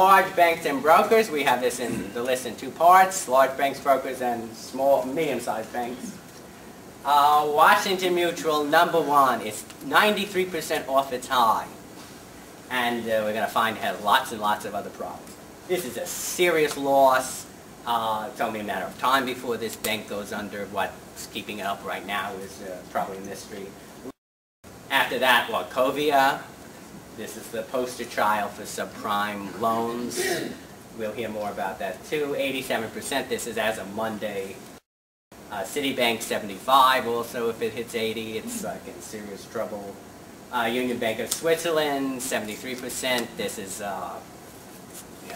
large banks and brokers. We have this in the list in two parts, large banks, brokers, and small, medium-sized banks. Washington Mutual, number one, it's 93% off its high. And we're going to find it has lots and lots of other problems. This is a serious loss. It's only a matter of time before this bank goes under. What's keeping it up right now is probably a mystery. After that, Wachovia. This is the poster child for subprime loans. We'll hear more about that too. 87%. This is as of Monday. Citibank 75. Also, if it hits 80, it's like in serious trouble. Union Bank of Switzerland 73%. This is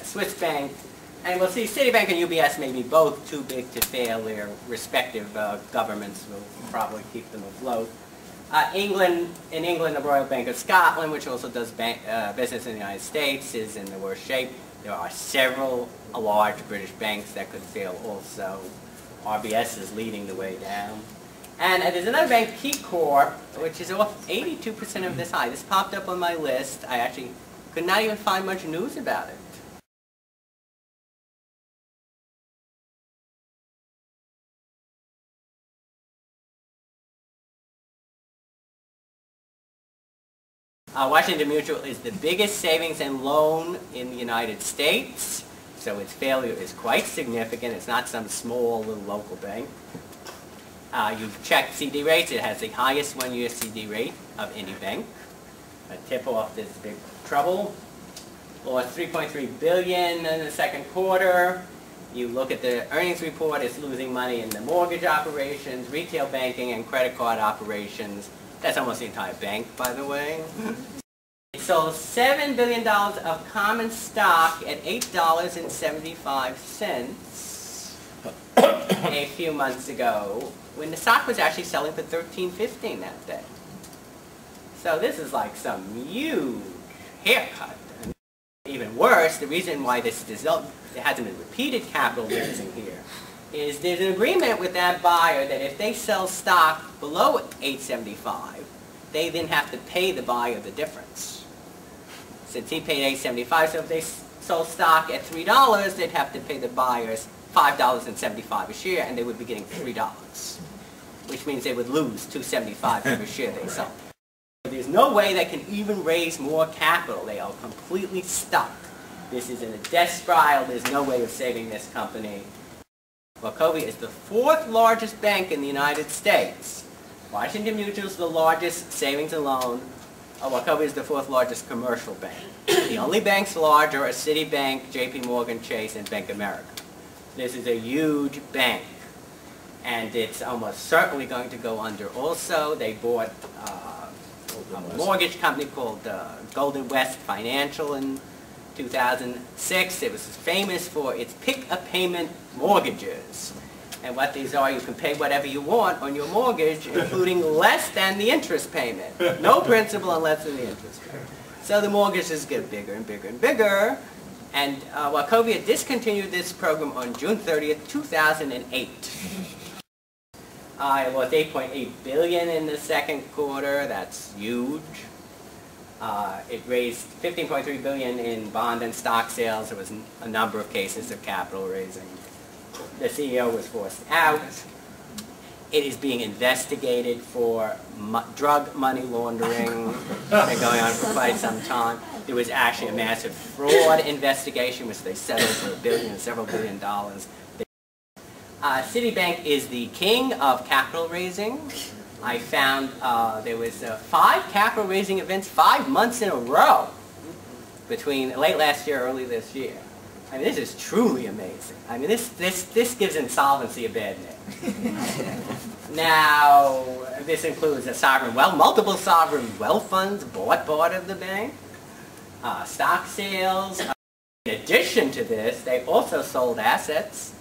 Swiss Bank. And we'll see Citibank and UBS may be both too big to fail. Their respective governments will probably keep them afloat. In England, the Royal Bank of Scotland, which also does business in the United States, is in the worst shape. There are several large British banks that could fail also. RBS is leading the way down. And there's another bank, KeyCorp, which is off 82% of this high. This popped up on my list. I actually could not even find much news about it. Washington Mutual is the biggest savings and loan in the United States, so its failure is quite significant. It's not some small little local bank. You've checked CD rates. It has the highest one-year CD rate of any bank. A tip-off this big trouble. Lost $3.3 billion in the second quarter. You look at the earnings report, it's losing money in the mortgage operations, retail banking, and credit card operations. That's almost the entire bank, by the way. It sold $7 billion of common stock at $8.75 a few months ago, when the stock was actually selling for $13.15 that day. So this is like some huge haircut. And even worse, the reason why there hasn't been repeated capital raising here is there's an agreement with that buyer that if they sell stock below $8.75, they then have to pay the buyer the difference. Since he paid $8.75, so if they sold stock at $3, they'd have to pay the buyers $5.75 a share, and they would be getting $3, which means they would lose $2.75 every share they sold. There's no way they can even raise more capital. They are completely stuck. This is in a death spiral. There's no way of saving this company. Wachovia is the fourth largest bank in the United States. Washington Mutual is the largest savings and loan. Wachovia is the fourth largest commercial bank. The only banks larger are Citibank, JP Morgan Chase, and Bank of America. This is a huge bank, and it's almost certainly going to go under also. They bought a mortgage company called Golden West Financial in 2006. It was famous for its pick-a-payment mortgages. And what these are, you can pay whatever you want on your mortgage, including less than the interest payment. No principal and less than the interest payment. So the mortgages get bigger and bigger and bigger. And Wachovia discontinued this program on June 30th, 2008. It was $8.8 billion in the second quarter. That's huge. It raised $15.3 billion in bond and stock sales. There was a number of cases of capital raising. The CEO was forced out. It is being investigated for drug money laundering. It's been going on for quite some time. There was actually a massive fraud investigation, which they settled for $1 billion and several $billion. Citibank is the king of capital raising. I found there was 5 capital raising events 5 months in a row between late last year, early this year. I mean, this is truly amazing. I mean, this gives insolvency a bad name. Now, this includes multiple sovereign wealth funds bought part of the bank, stock sales. In addition to this, they also sold assets.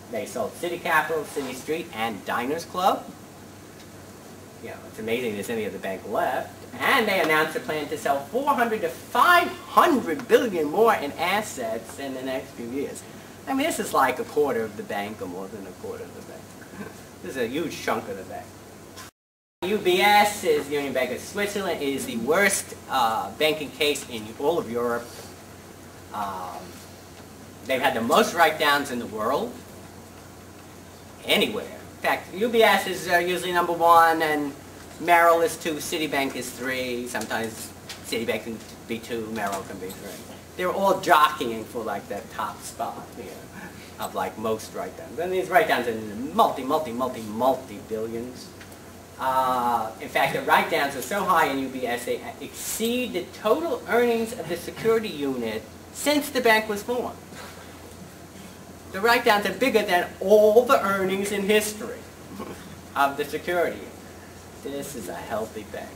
They sold City Capital, City Street, and Diners Club. You know, it's amazing there's any of the bank left. And they announced a plan to sell $400 to $500 billion more in assets in the next few years. I mean, this is like a quarter of the bank, or more than a quarter of the bank. This is a huge chunk of the bank. UBS is Union Bank of Switzerland. It is the worst banking case in all of Europe. They've had the most write-downs in the world, anywhere. In fact, UBS is usually number 1, and Merrill is 2, Citibank is 3, sometimes Citibank can be 2, Merrill can be 3. They're all jockeying for like that top spot here of like most write-downs. And these write-downs are in the multi-billions. In fact, the write-downs are so high in UBS, they exceed the total earnings of the security unit since the bank was formed. The write-downs are bigger than all the earnings in history of the security unit. This is a healthy bank.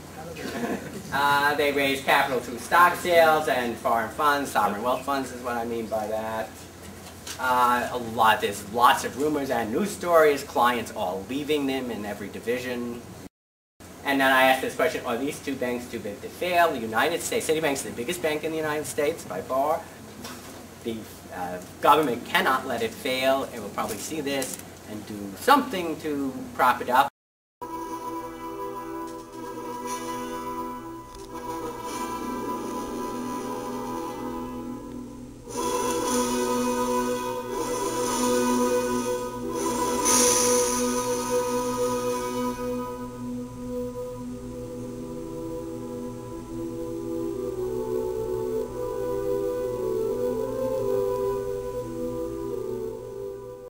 They raise capital through stock sales and foreign funds. Sovereign wealth funds is what I mean by that. There's lots of rumors and news stories, clients all leaving them in every division. And then I asked this question, are these two banks too big to fail? The United States, Citibank's the biggest bank in the United States by far. The government cannot let it fail. It will probably see this and do something to prop it up.